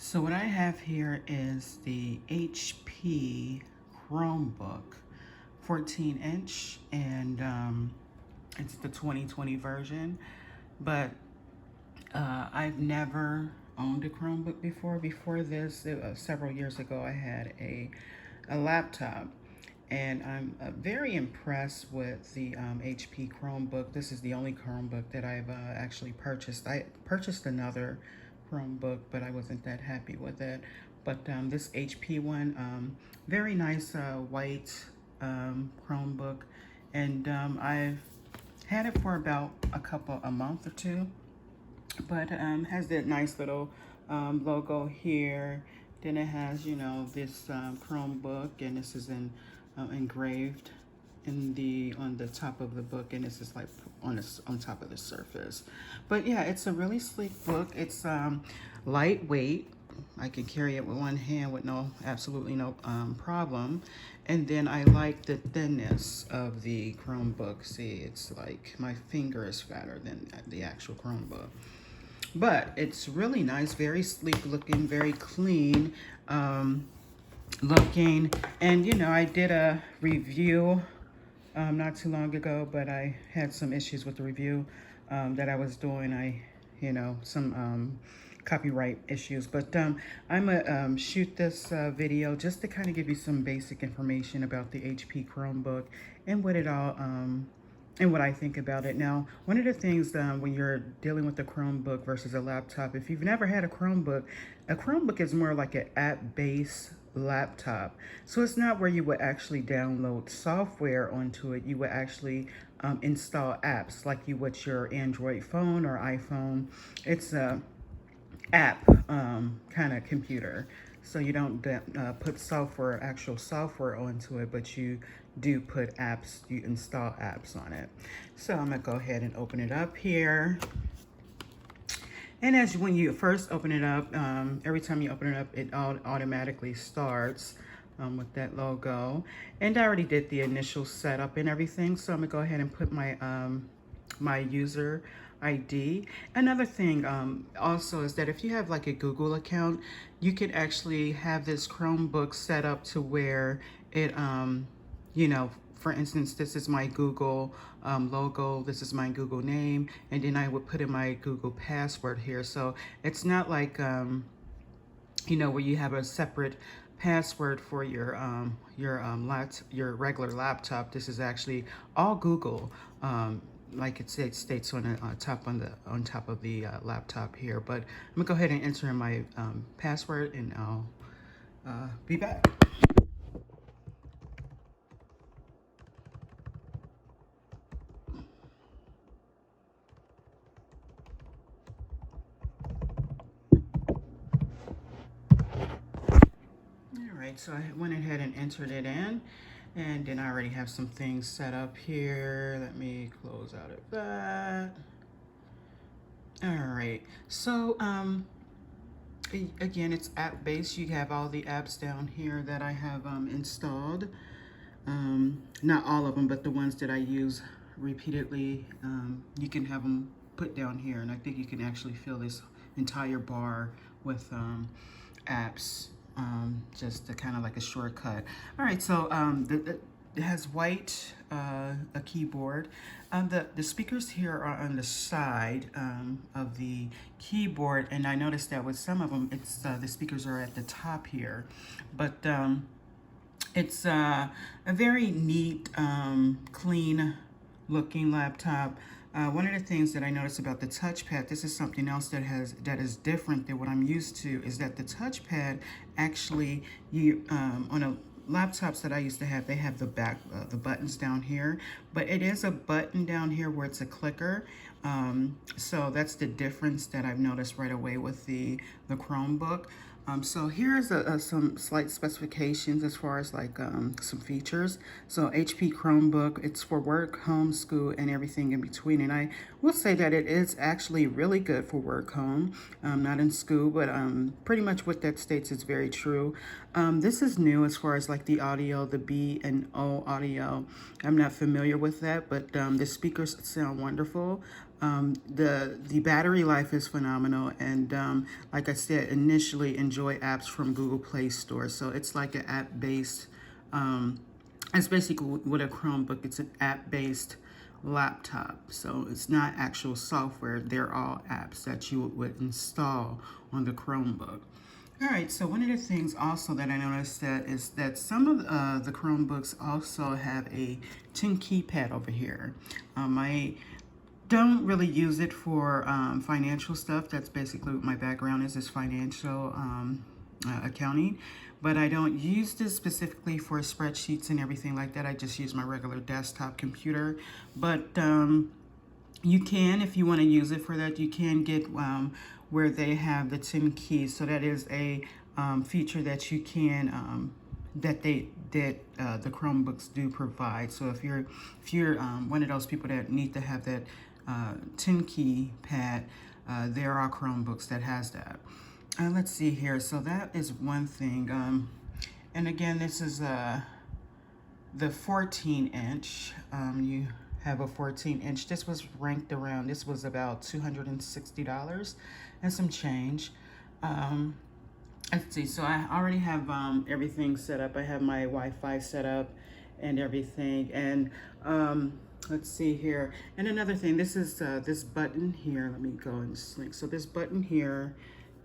So what I have here is the HP Chromebook, 14 inch, and it's the 2020 version. But I've never owned a Chromebook before. Before this, several years ago, I had a laptop. And I'm very impressed with the HP Chromebook. This is the only Chromebook that I've actually purchased. I purchased another Chromebook, but I wasn't that happy with it. But this HP one, very nice white Chromebook. And I've had it for about a month or two, but has that nice little logo here. Then it has, this Chromebook, and this is engraved on the top of the book, and this is like on top of the surface. But yeah, it's a really sleek book. It's lightweight. I can carry it with one hand with absolutely no problem. And then I like the thinness of the Chromebook. See, it's like my finger is fatter than the actual Chromebook. But it's really nice, very sleek looking, very clean looking. And I did a review not too long ago, but I had some issues with the review that I was doing. Some copyright issues, but I'm gonna shoot this video just to kind of give you some basic information about the HP Chromebook and what it all and what I think about it. Now, one of the things when you're dealing with a Chromebook versus a laptop, if you've never had a Chromebook is more like an app-based laptop. So it's not where you would actually download software onto it. You would actually install apps like you would your Android phone or iPhone. It's a app kind of computer. So you don't put actual software onto it, but you do put apps, you install apps on it. So I'm gonna go ahead and open it up here. And when you first open it up, every time you open it up, it automatically starts with that logo. And I already did the initial setup and everything. So I'm gonna go ahead and put my my user ID. Another thing also is that if you have like a Google account, you could actually have this Chromebook set up to where it, for instance, this is my Google logo, this is my Google name, and then I would put in my Google password here. So it's not like, where you have a separate password for your regular laptop. This is actually all Google. Like it states on the on top of the laptop here. But I'm gonna go ahead and enter in my password, and I'll be back. All right, so I went ahead and entered it in, and then I already have some things set up here. Let me close out of that. All right, so again, it's app based. You have all the apps down here that I have installed. Not all of them, but the ones that I use repeatedly. You can have them put down here, and I think you can actually fill this entire bar with apps, just to kind of like a shortcut. All right, so it has white a keyboard. The speakers here are on the side of the keyboard, and I noticed that with some of them, it's the speakers are at the top here, but it's a very neat, clean looking laptop. One of the things that I noticed about the touchpad, this is something else that is different than what I'm used to, is that the touchpad actually, on a laptops that I used to have, they have the buttons down here, but it is a button down here where it's a clicker. So that's the difference that I've noticed right away with the Chromebook. So here's some slight specifications as far as like some features. So HP Chromebook, it's for work, home, school, and everything in between. And I will say that it is actually really good for work, home, not in school, but pretty much what that states is very true. This is new as far as like the audio, the B&O audio. I'm not familiar with that, but the speakers sound wonderful. The battery life is phenomenal, and like I said, initially enjoy apps from Google Play Store. So it's like an app-based. It's basically with a Chromebook. It's an app-based laptop. So it's not actual software. They're all apps that you would install on the Chromebook. All right, so one of the things also that I noticed that is that some of the Chromebooks also have a tin keypad over here. I don't really use it for financial stuff. That's basically what my background is financial accounting. But I don't use this specifically for spreadsheets and everything like that. I just use my regular desktop computer. But you can, if you want to use it for that, you can get where they have the 10 keys. So that is a feature that you can that the Chromebooks do provide. So if you're one of those people that need to have that 10 key pad, there are Chromebooks that has that. Let's see here. So that is one thing. And again, this is the 14-inch. You have a 14-inch. This was ranked around, this was about $260 and some change. Let's see, so I already have everything set up. I have my Wi-Fi set up and everything. And let's see here. And another thing, this is this button here. Let me go and link. So this button here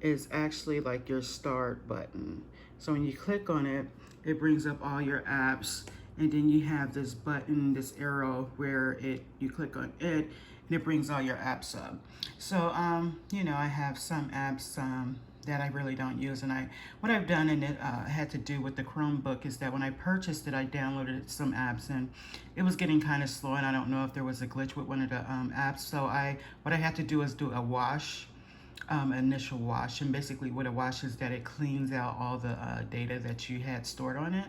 is actually like your start button. So when you click on it, it brings up all your apps, and then you have this button, this arrow where you click on it, and it brings all your apps up. So you know, I have some apps that I really don't use, and what I've done, and it had to do with the Chromebook, is that when I purchased it, I downloaded some apps, and it was getting kind of slow, and I don't know if there was a glitch with one of the apps. So what I had to do is do a wash. Initial wash, and basically what a wash is that it cleans out all the data that you had stored on it.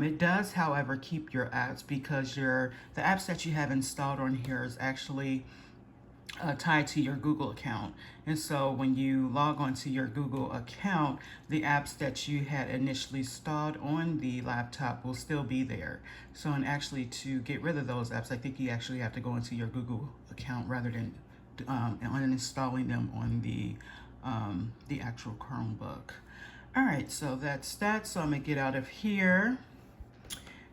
It does, however, keep your apps, because the apps that you have installed on here is actually tied to your Google account. And so when you log on to your Google account, the apps that you had initially installed on the laptop will still be there. So, and actually to get rid of those apps, I think you actually have to go into your Google account rather than uninstalling them on the actual Chromebook. All right, so that's that. So I'm gonna get out of here.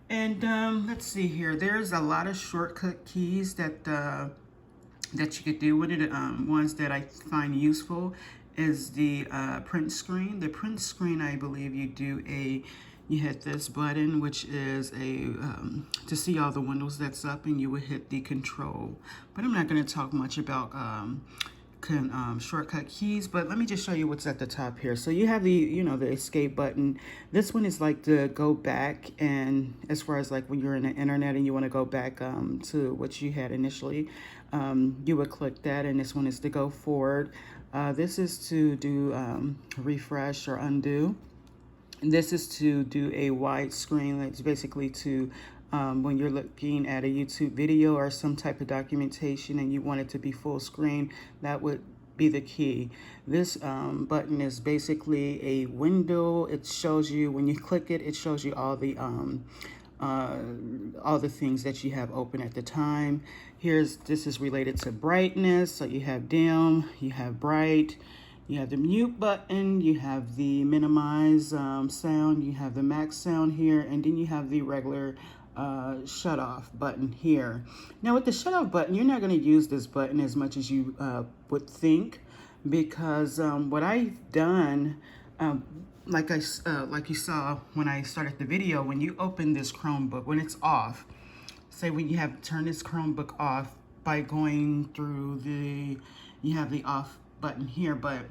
And let's see here. There's a lot of shortcut keys that that you could do. One of the ones that I find useful is the print screen. The print screen, I believe you hit this button, which is to see all the windows that's up, and you would hit the control. But I'm not going to talk much about shortcut keys, but let me just show you what's at the top here. So you have the escape button. This one is like to go back, and as far as like when you're in the internet and you want to go back to what you had initially, you would click that, and this one is to go forward. This is to do refresh or undo. And this is to do a wide screen. That's basically to when you're looking at a YouTube video or some type of documentation and you want it to be full screen, that would be the key. This button is basically a window. It shows you, when you click it, it shows you all the things that you have open at the time. This is related to brightness. So you have dim, you have bright, you have the mute button, you have the minimize sound, you have the max sound here, and then you have the regular shut off button here. Now with the shut off button, you're not going to use this button as much as you would think, because what I've done, like you saw when I started the video, when you open this Chromebook, when it's off, say when you have turned this Chromebook off by going through you have the off button here, but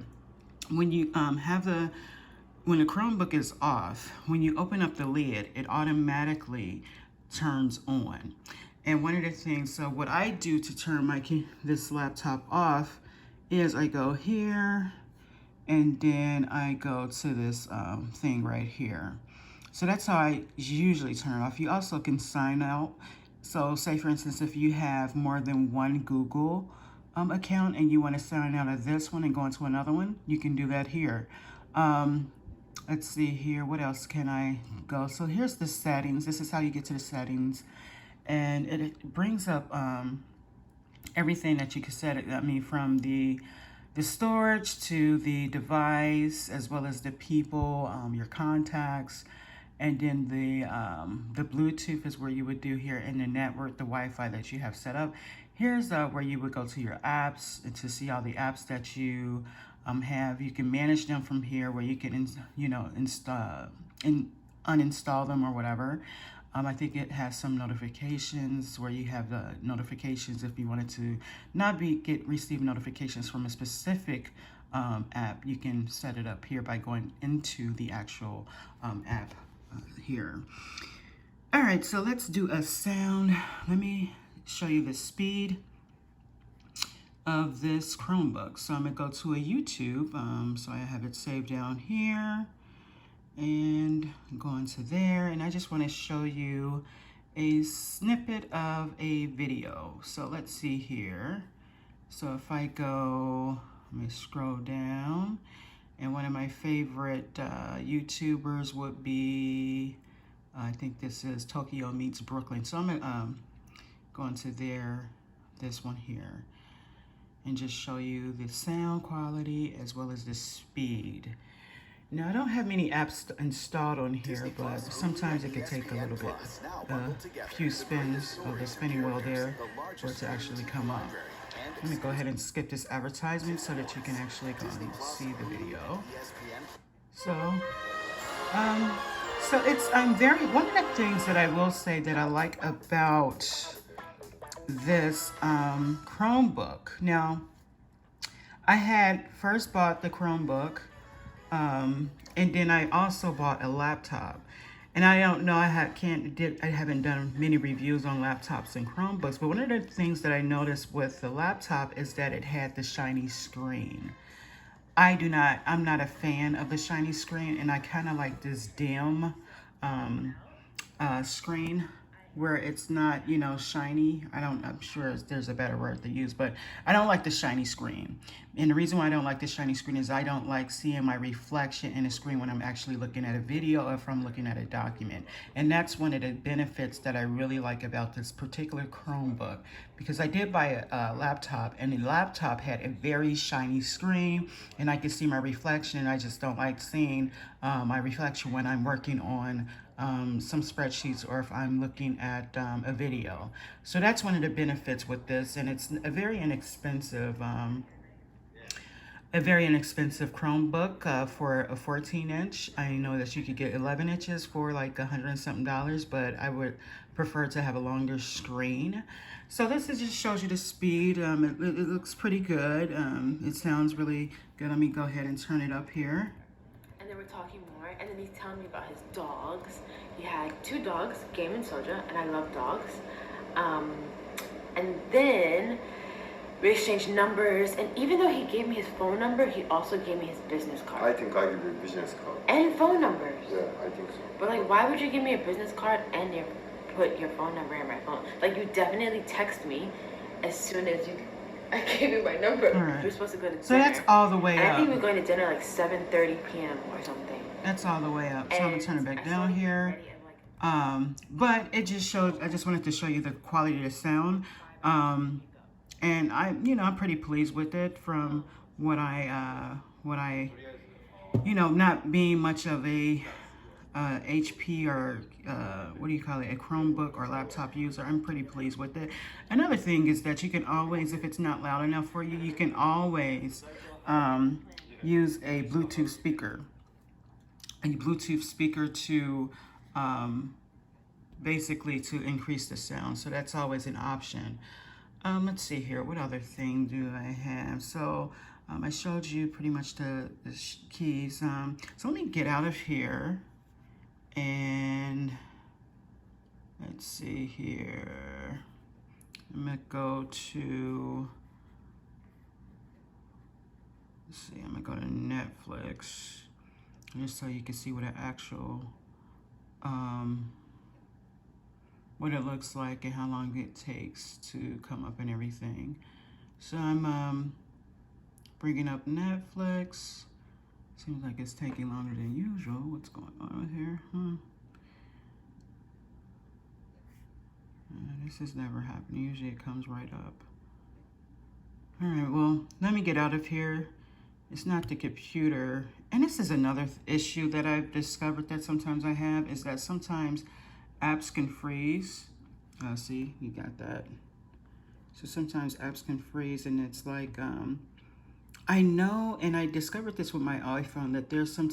when you when the Chromebook is off, when you open up the lid, it automatically turns on. And one of the things, so what I do to turn this laptop off is I go here, and then I go to this thing right here. So that's how I usually turn it off. You also can sign out. So say for instance, if you have more than one Google account and you want to sign out of this one and go into another one, you can do that here. Let's see here, what else can I go? So here's the settings. This is how you get to the settings, and it brings up everything that you can set it, I mean, from the storage to the device, as well as the people, your contacts, and then the Bluetooth is where you would do here in the network, the Wi-Fi that you have set up. Here's where you would go to your apps and to see all the apps that you have. You can manage them from here, where you can, install and uninstall them or whatever. I think it has some notifications where you have the notifications if you wanted to not receive notifications from a specific app. You can set it up here by going into the actual app here. All right, so let's do a sound. Let me show you the speed of this Chromebook. So I'm gonna go to a YouTube. So I have it saved down here. And go into there, and I just want to show you a snippet of a video. So let's see here. So if I go, let me scroll down, and one of my favorite YouTubers would be, I think this is Tokyo Meets Brooklyn. So I'm gonna go into this one here, and just show you the sound quality as well as the speed. Now, I don't have many apps installed on here, but sometimes it could take a little bit, a few spins of the spinning wheel there for it to actually come up. Let me go ahead and skip this advertisement so that you can actually go and see the video. So it's, one of the things that I will say that I like about this Chromebook. Now, I had first bought the Chromebook, and then I also bought a laptop. And I don't know, I haven't done many reviews on laptops and Chromebooks, but one of the things that I noticed with the laptop is that it had the shiny screen. I'm not a fan of the shiny screen, and I kind of like this dim screen where it's not, shiny. I'm sure there's a better word to use, but I don't like the shiny screen. And the reason why I don't like the shiny screen is I don't like seeing my reflection in the screen when I'm actually looking at a video or if I'm looking at a document. And that's one of the benefits that I really like about this particular Chromebook, because I did buy a laptop, and the laptop had a very shiny screen, and I could see my reflection, and I just don't like seeing my reflection when I'm working on some spreadsheets or if I'm looking at a video. So that's one of the benefits with this, and it's a very inexpensive Chromebook for a 14-inch. I know that you could get 11 inches for like $100 and something, but I would prefer to have a longer screen. So this just shows you the speed. It looks pretty good. It sounds really good. Let me go ahead and turn it up here. And then we're talking more, and then he's telling me about his dogs. He had 2 dogs, Game and Soja, and I love dogs. And then we exchanged numbers, and even though he gave me his phone number, he also gave me his business card. I think I give you a business card. And phone numbers. Yeah, I think so. But like, why would you give me a business card and put your phone number in my phone? Like, you definitely text me as soon as I gave you my number. Right. We're supposed to go to dinner. So that's all the way and up. I think we're going to dinner like 7:30 p.m. or something. That's all the way up. So I'm gonna turn it back down here. But it just showed, I just wanted to show you the quality of the sound. And I'm pretty pleased with it from what I not being much of a HP or a Chromebook or laptop user. I'm pretty pleased with it. Another thing is that you can always, if it's not loud enough for you, you can always use a Bluetooth speaker. To basically to increase the sound. So that's always an option. Let's see here. What other thing do I have? So I showed you pretty much the keys. So let me get out of here. And let's see here. I'm going to go to, I'm going to go to Netflix. Just so you can see what an actual, what it looks like and how long it takes to come up and everything. So I'm bringing up Netflix. Seems like it's taking longer than usual. What's going on here? This has never happened. Usually it comes right up. All right, well, let me get out of here. It's not the computer. And this is another issue that I've discovered that sometimes I have, is that sometimes apps can freeze. See, you got that. So sometimes apps can freeze, and it's like, I know, and I discovered this with my iPhone, that there's an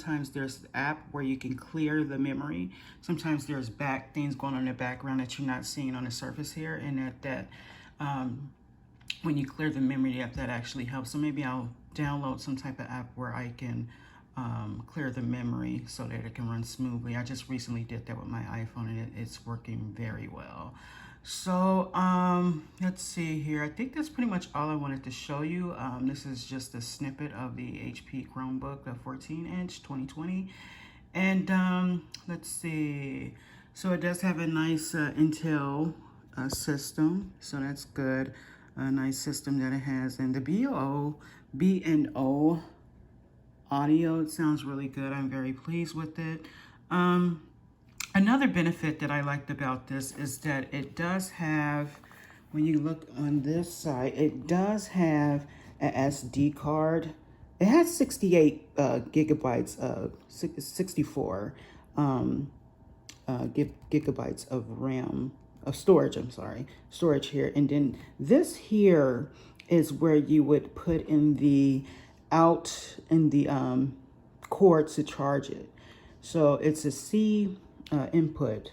app where you can clear the memory. Sometimes there's back things going on in the background that you're not seeing on the surface here, and um, when you clear the memory app, that actually helps. So maybe I'll download some type of app where I can clear the memory so that it can run smoothly. I just recently did that with my iPhone, and it's working very well. So let's see here. I think that's pretty much all I wanted to show you. This is just a snippet of the HP Chromebook, the 14-inch 2020. And let's see. So it does have a nice Intel system, so that's good. A nice system that it has, and the B&O audio, it sounds really good. I'm very pleased with it. Another benefit that I liked about this is that it does have, when you look on this side, it does have an SD card. It has 68 gigabytes, 64 gigabytes of RAM, of storage, I'm sorry, storage here. And then this here is where you would put in the cord to charge it. So it's a C input,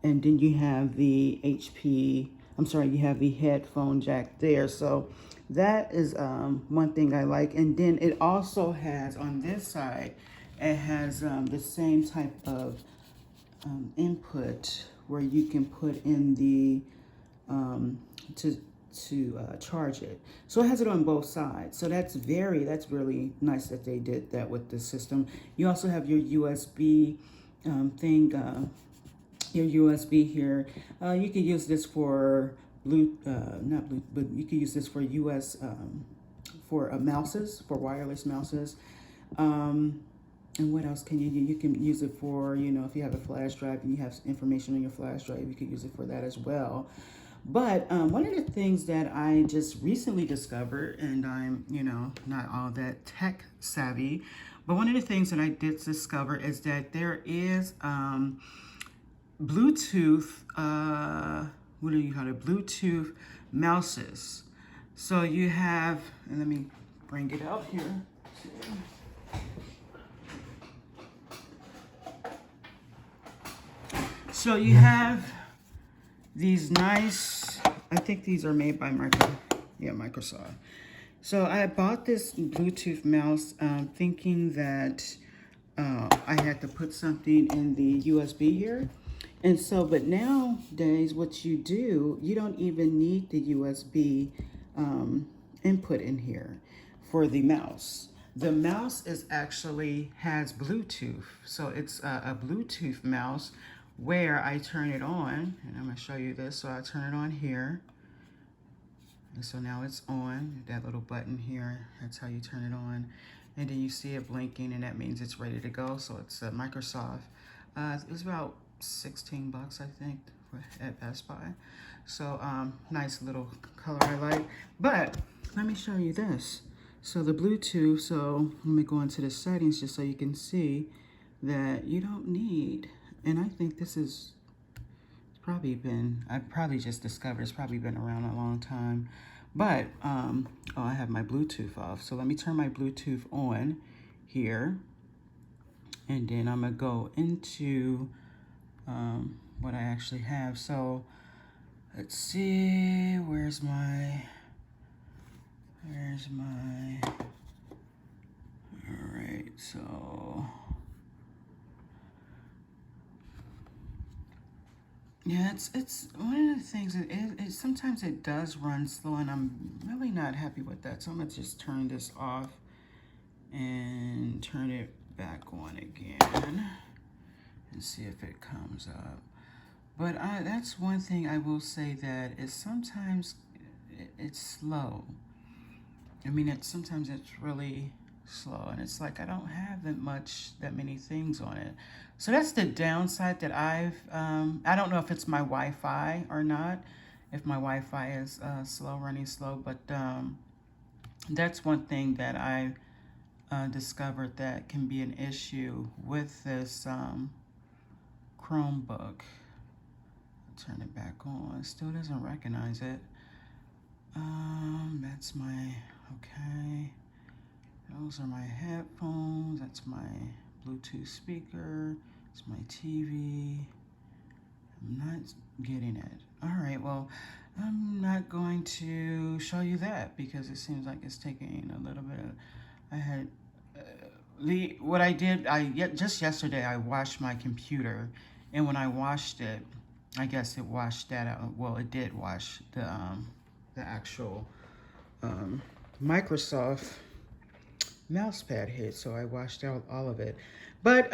and then you have the you have the headphone jack there. So that is one thing I like. And then it also has, on this side, it has the same type of input where you can put in the to charge it. So it has it on both sides. So that's really nice that they did that with the system. You also have your USB your USB here. You can use this for not Bluetooth, but you can use this for for mouses, for wireless mouses. And what else can you use? You can use it for, if you have a flash drive and you have information on your flash drive, you can use it for that as well. But one of the things that I just recently discovered, and I'm, not all that tech savvy, but one of the things that I did discover is that there is Bluetooth, Bluetooth mouses. So you have, and let me bring it out here. So you have these nice, I think these are made by Microsoft. So I bought this Bluetooth mouse thinking that I had to put something in the USB here. And so, but nowadays what you do, you don't even need the USB input in here for the mouse. The mouse has Bluetooth. So it's a Bluetooth mouse where I turn it on, and I'm going to show you this. So I turn it on here, and so now it's on. That little button here, that's how you turn it on. And then you see it blinking, and that means it's ready to go. So it's Microsoft. It was about 16 bucks, I think, at Best Buy. So nice little color I like. But let me show you this. So the Bluetooth, so let me go into the settings just so you can see that you don't need, and I think this is I've probably just discovered, it's probably been around a long time. But, oh, I have my Bluetooth off. So let me turn my Bluetooth on here. And then I'm going to go into what I actually have. So let's see, where's my, all right, so. Yeah, it's one of the things that sometimes it does run slow, and I'm really not happy with that. So I'm gonna just turn this off and turn it back on again and see if it comes up. But that's one thing I will say, that is sometimes it's slow. I mean, sometimes it's really slow, and it's like I don't have that many things on it. So that's the downside that I don't know if it's my Wi-Fi or not, if my Wi-Fi is running slow, but that's one thing that I discovered that can be an issue with this Chromebook. Turn it back on. Still doesn't recognize it. That's my, okay. Those are my headphones. That's my Bluetooth speaker. It's my TV. I'm not getting it. All right, well, I'm not going to show you that because it seems like it's taking a little bit. I had, what I did, just yesterday I washed my computer, and when I washed it, I guess it washed that out. Well, it did wash the actual Microsoft mouse pad hit, so I washed out all of it. But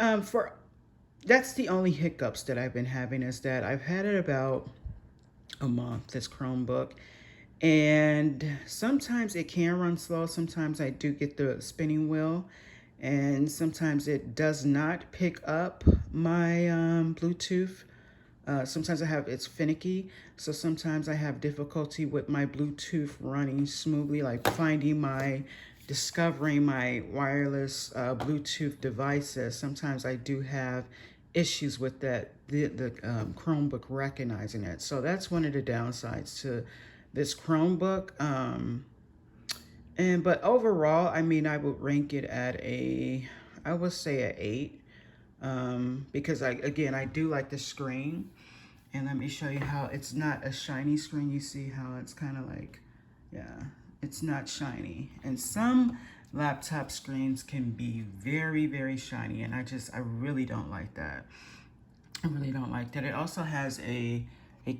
that's the only hiccups that I've been having, is that I've had it about a month, this Chromebook, and sometimes it can run slow. Sometimes I do get the spinning wheel, and sometimes it does not pick up my Bluetooth. Sometimes it's finicky, so sometimes I have difficulty with my Bluetooth running smoothly, like discovering my wireless Bluetooth devices. Sometimes I do have issues with that, the Chromebook recognizing it. So that's one of the downsides to this Chromebook. But overall, I mean, I would rank it at I would say an 8. Because I do like the screen. And let me show you how it's not a shiny screen. You see how it's kind of like, yeah, it's not shiny. And some laptop screens can be very, very shiny. And I really don't like that. I really don't like that. It also has a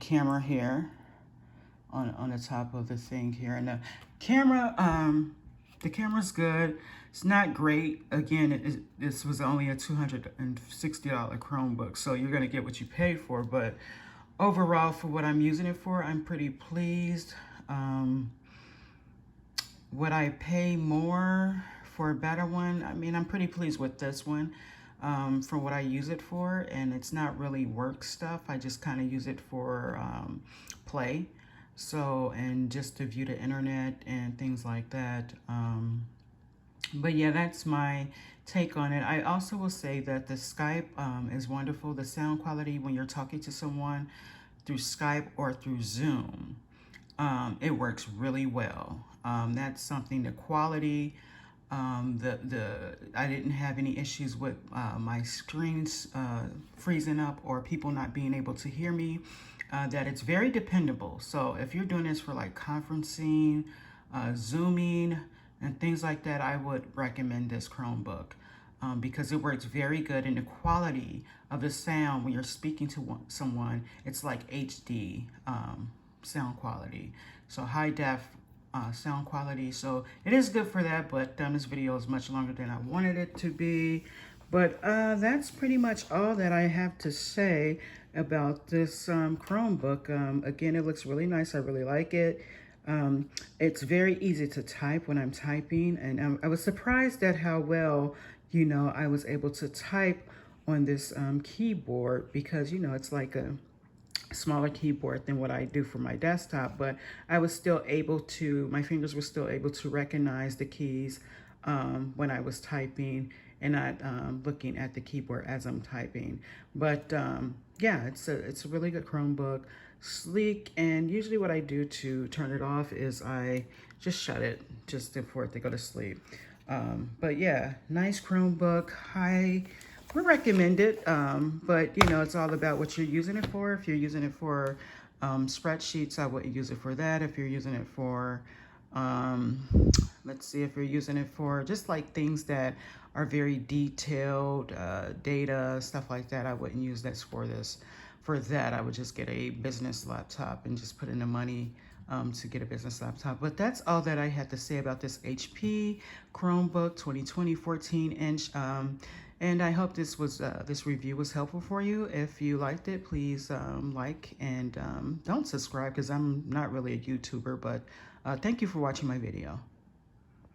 camera here on the top of the thing here. And the camera's good. It's not great. Again, this was only a $260 Chromebook, so you're gonna get what you paid for. But overall, for what I'm using it for, I'm pretty pleased. Would I pay more for a better one? I mean, I'm pretty pleased with this one for what I use it for, and it's not really work stuff. I just kind of use it for play. So, and just to view the internet and things like that. But yeah, that's my take on it. I also will say that the Skype is wonderful. The sound quality when you're talking to someone through Skype or through Zoom, it works really well. That's something, the quality, I didn't have any issues with my screens freezing up or people not being able to hear me. That it's very dependable. So if you're doing this for like conferencing, Zooming, and things like that, I would recommend this Chromebook because it works very good, and the quality of the sound when you're speaking to someone, it's like HD sound quality. So high def sound quality. So it is good for that, but this video is much longer than I wanted it to be. But that's pretty much all that I have to say about this Chromebook. Again, it looks really nice. I really like it. It's very easy to type when I'm typing, and I was surprised at how well, I was able to type on this keyboard, because, it's like a smaller keyboard than what I do for my desktop, but I was still able to, my fingers were still able to recognize the keys when I was typing and not looking at the keyboard as I'm typing. But yeah, it's a really good Chromebook, sleek, and usually what I do to turn it off is I just shut it just for it to go to sleep. But yeah, nice Chromebook. We recommend it, but it's all about what you're using it for. If you're using it for spreadsheets, I wouldn't use it for that. If you're using it for, let's see, if you're using it for just like things that are very detailed, data, stuff like that, I wouldn't use this for this. For that, I would just get a business laptop and just put in the money to get a business laptop. But that's all that I had to say about this HP Chromebook 2020 14-inch. And I hope this review was helpful for you. If you liked it, please like and don't subscribe, because I'm not really a YouTuber. But thank you for watching my video.